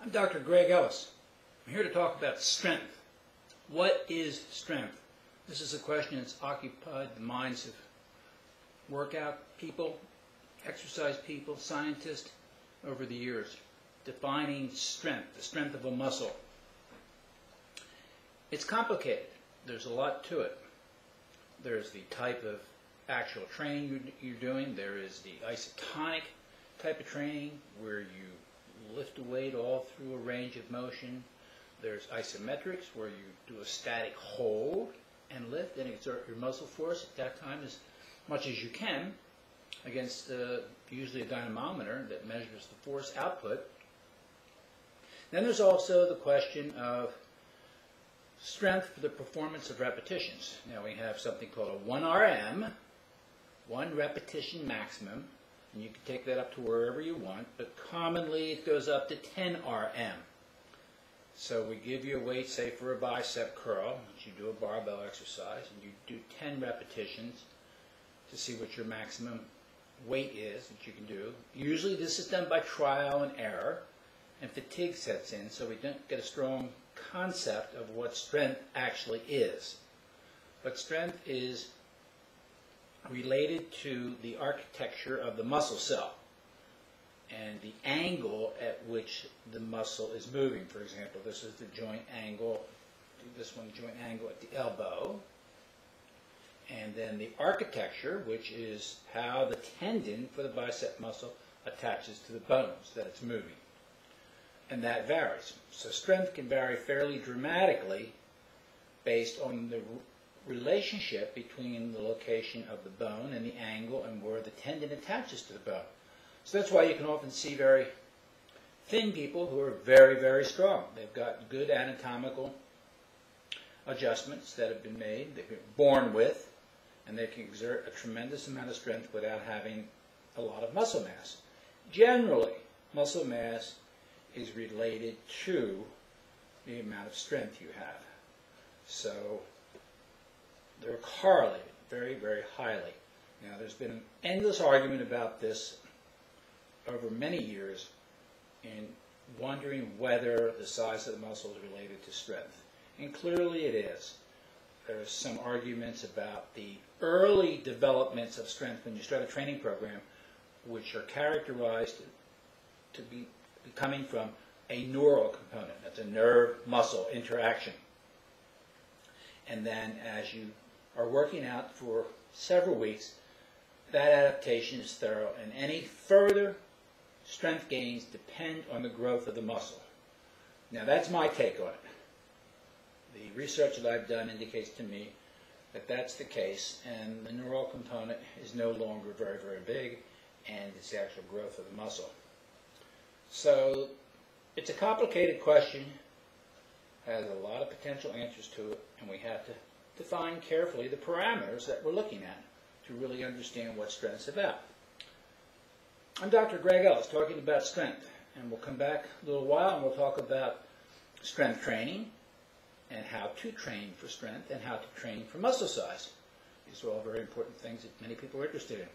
I'm Dr. Greg Ellis. I'm here to talk about strength. What is strength? This is a question that's occupied the minds of workout people, exercise people, scientists over the years. Defining strength, the strength of a muscle. It's complicated. There's a lot to it. There's the type of actual training you're doing. There is the isotonic type of training where you lift a weight all through a range of motion. There's isometrics where you do a static hold and lift and exert your muscle force at that time as much as you can against usually a dynamometer that measures the force output. Then there's also the question of strength for the performance of repetitions. Now we have something called a 1 RM, 1 repetition maximum, and you can take that up to wherever you want, but commonly it goes up to 10 RM. So we give you a weight, say for a bicep curl, you do a barbell exercise, and you do 10 repetitions to see what your maximum weight is that you can do. Usually this is done by trial and error, and fatigue sets in, so we don't get a strong concept of what strength actually is. But strength is related to the architecture of the muscle cell and the angle at which the muscle is moving. For example, this is the joint angle, this one joint angle at the elbow, and then the architecture, which is how the tendon for the bicep muscle attaches to the bones that it's moving. And that varies. So strength can vary fairly dramatically based on the relationship between the location of the bone and the angle and where the tendon attaches to the bone. So that's why you can often see very thin people who are very, very strong. They've got good anatomical adjustments that have been made, they've been born with, and they can exert a tremendous amount of strength without having a lot of muscle mass. Generally, muscle mass is related to the amount of strength you have. So they're correlated very, very highly. Now there's been an endless argument about this over many years in wondering whether the size of the muscle is related to strength. And clearly it is. There's some arguments about the early developments of strength when you start a training program, which are characterized to be coming from a neural component. That's a nerve-muscle interaction. And then as you are working out for several weeks, that adaptation is thorough, and any further strength gains depend on the growth of the muscle. Now that's my take on it. The research that I've done indicates to me that that's the case, and the neural component is no longer very, very big, and it's the actual growth of the muscle. So it's a complicated question, has a lot of potential answers to it, and we have to define carefully the parameters that we're looking at to really understand what strength's about. I'm Dr. Greg Ellis talking about strength, and we'll come back a little while and we'll talk about strength training and how to train for strength and how to train for muscle size. These are all very important things that many people are interested in.